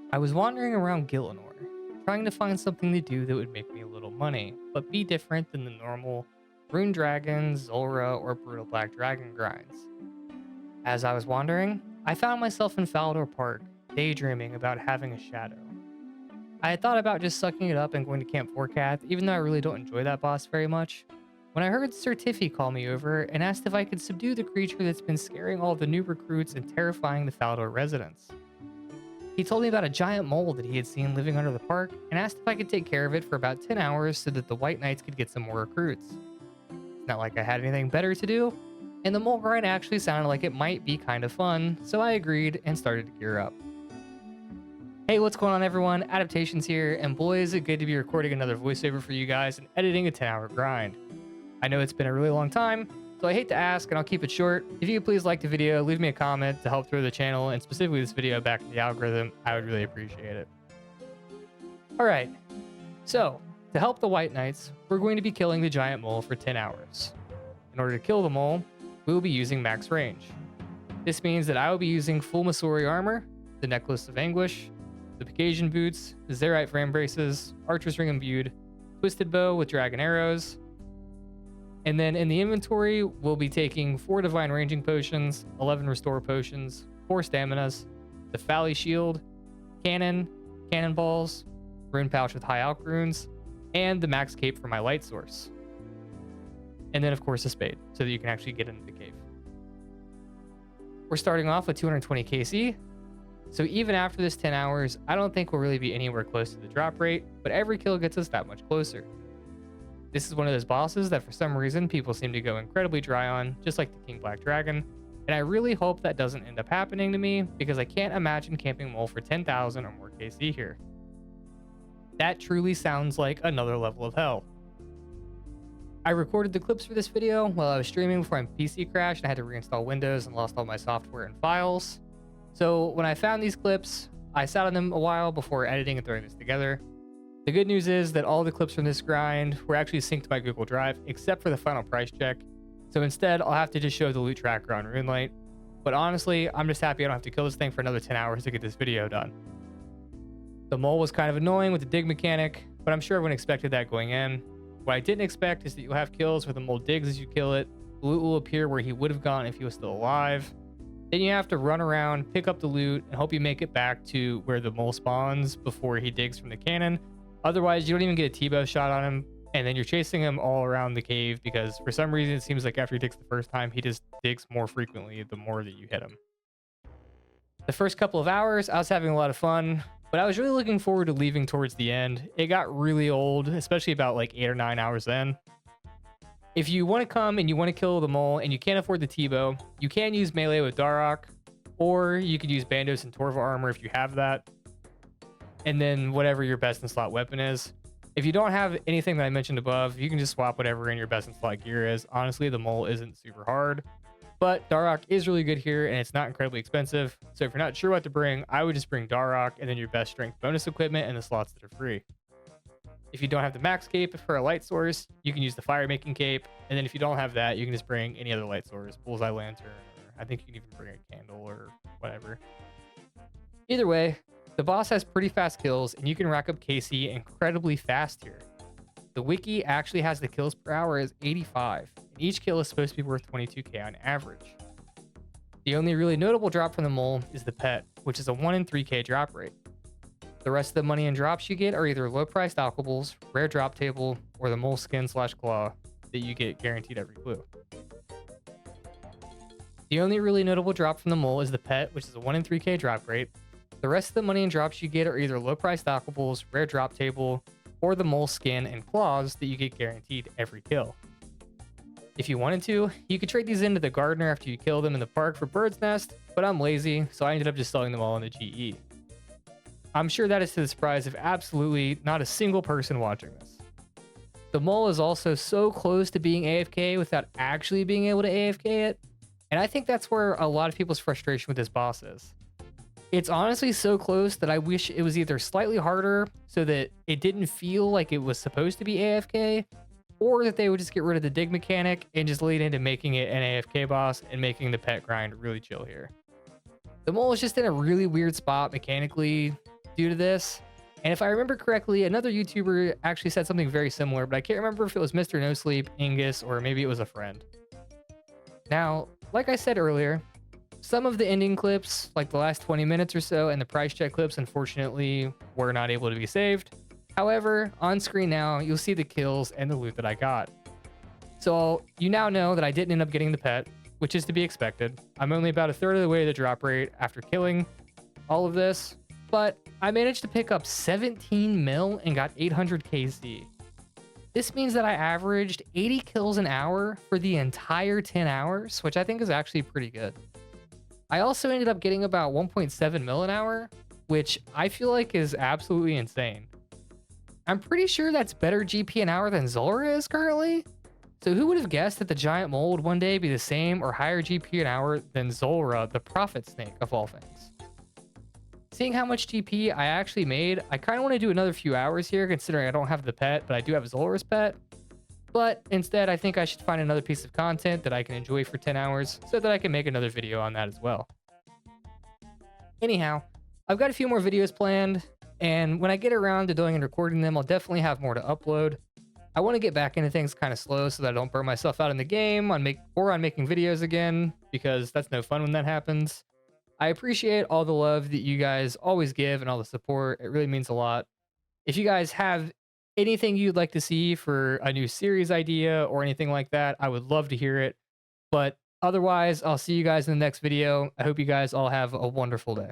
I was wandering around Gillinor, trying to find something to do that would make me a little money, but be different than the normal Rune Dragon, Zulra, or Brutal Black Dragon grinds. As I was wandering, I found myself in Falador Park, daydreaming about having a shadow. I had thought about just sucking it up and going to Camp Forecath, even though I really don't enjoy that boss very much, when I heard Sir Tiffy call me over and asked if I could subdue the creature that's been scaring all the new recruits and terrifying the Falador residents. He told me about a giant mole that he had seen living under the park and asked if I could take care of it for about 10 hours so that the White Knights could get some more recruits. It's not like I had anything better to do, and the mole grind actually sounded like it might be kind of fun, so I agreed and started to gear up. Hey, what's going on everyone? Adaptations here, and boy is it good to be recording another voiceover for you guys and editing a 10-hour grind. I know it's been a really long time, so I hate to ask and I'll keep it short. If you could please like the video, leave me a comment to help throw the channel and specifically this video back to the algorithm, I would really appreciate it. Alright, so to help the White Knights, we're going to be killing the giant mole for 10 hours. In order to kill the mole, we will be using max range. This means that I will be using full Masori armor, the Necklace of Anguish, the Picasian boots, the Zerite frame braces, Archer's Ring imbued, Twisted Bow with dragon arrows, and then in the inventory, we'll be taking 4 Divine Ranging Potions, 11 Restore Potions, 4 Staminas, the Fally Shield, Cannon, Cannonballs, Rune Pouch with High Alch Runes, and the Max Cape for my Light Source. And then, of course, a Spade, so that you can actually get into the cave. We're starting off with 220 KC, so even after this 10 hours, I don't think we'll really be anywhere close to the drop rate, but every kill gets us that much closer. This is one of those bosses that for some reason people seem to go incredibly dry on, just like the King Black Dragon, and I really hope that doesn't end up happening to me because I can't imagine camping mole for 10,000 or more KC here. That truly sounds like another level of hell. I recorded the clips for this video while I was streaming before my PC crashed and I had to reinstall Windows and lost all my software and files. So when I found these clips, I sat on them a while before editing and throwing this together. The good news is that all the clips from this grind were actually synced to my Google Drive, except for the final price check. So instead, I'll have to just show the loot tracker on RuneLite. But honestly, I'm just happy I don't have to kill this thing for another 10 hours to get this video done. The mole was kind of annoying with the dig mechanic, but I'm sure everyone expected that going in. What I didn't expect is that you'll have kills where the mole digs as you kill it, the loot will appear where he would have gone if he was still alive. Then you have to run around, pick up the loot, and hope you make it back to where the mole spawns before he digs from the cannon. Otherwise, you don't even get a T-bow shot on him, and then you're chasing him all around the cave because for some reason it seems like after he digs the first time, he just digs more frequently the more that you hit him. The first couple of hours, I was having a lot of fun, but I was really looking forward to leaving towards the end. It got really old, especially about like 8 or 9 hours in. If you want to come and you want to kill the mole and you can't afford the T-bow, you can use melee with Darok, or you could use Bandos and Torva armor if you have that. And then whatever your best in slot weapon is. If you don't have anything that I mentioned above, you can just swap whatever in your best in slot gear is. Honestly, the mole isn't super hard, but Darok is really good here and it's not incredibly expensive. So if you're not sure what to bring, I would just bring Darok and then your best strength bonus equipment and the slots that are free. If you don't have the max cape for a light source, you can use the fire making cape. And then if you don't have that, you can just bring any other light source, bullseye lantern, or I think you can even bring a candle or whatever. Either way, the boss has pretty fast kills, and you can rack up KC incredibly fast here. The wiki actually has the kills per hour as 85, and each kill is supposed to be worth 22k on average. The only really notable drop from the mole is the pet, which is a 1 in 3k drop rate. The rest of the money and drops you get are either low-priced alchables, rare drop table, or the mole skin / claw that you get guaranteed every clue. The only really notable drop from the mole is the pet, which is a 1 in 3k drop rate. The rest of the money and drops you get are either low-priced alchables, rare drop table, or the mole skin and claws that you get guaranteed every kill. If you wanted to, you could trade these into the gardener after you kill them in the park for Bird's Nest, but I'm lazy, so I ended up just selling them all in the GE. I'm sure that is to the surprise of absolutely not a single person watching this. The mole is also so close to being AFK without actually being able to AFK it, and I think that's where a lot of people's frustration with this boss is. It's honestly so close that I wish it was either slightly harder so that it didn't feel like it was supposed to be AFK, or that they would just get rid of the dig mechanic and just lead into making it an AFK boss and making the pet grind really chill here. The mole is just in a really weird spot mechanically due to this. And if I remember correctly, another YouTuber actually said something very similar, but I can't remember if it was Mr. No Sleep, Angus, or maybe it was a friend. Now, like I said earlier, some of the ending clips, like the last 20 minutes or so, and the price check clips, unfortunately, were not able to be saved. However, on screen now, you'll see the kills and the loot that I got. So you now know that I didn't end up getting the pet, which is to be expected. I'm only about a third of the way to the drop rate after killing all of this, but I managed to pick up 17 mil and got 800 KZ. This means that I averaged 80 kills an hour for the entire 10 hours, which I think is actually pretty good. I also ended up getting about 1.7 mil an hour, which I feel like is absolutely insane. I'm pretty sure that's better GP an hour than Zora is currently. So who would have guessed that the giant mole would one day be the same or higher GP an hour than Zora, the prophet snake of all things? Seeing how much GP I actually made, I kind of want to do another few hours here considering I don't have the pet, but I do have Zora's pet. But instead, I think I should find another piece of content that I can enjoy for 10 hours so that I can make another video on that as well. Anyhow, I've got a few more videos planned, and when I get around to doing and recording them, I'll definitely have more to upload. I want to get back into things kind of slow so that I don't burn myself out in the game on making videos again, because that's no fun when that happens. I appreciate all the love that you guys always give and all the support. It really means a lot. If you guys have anything you'd like to see for a new series idea or anything like that, I would love to hear it. But otherwise, I'll see you guys in the next video. I hope you guys all have a wonderful day.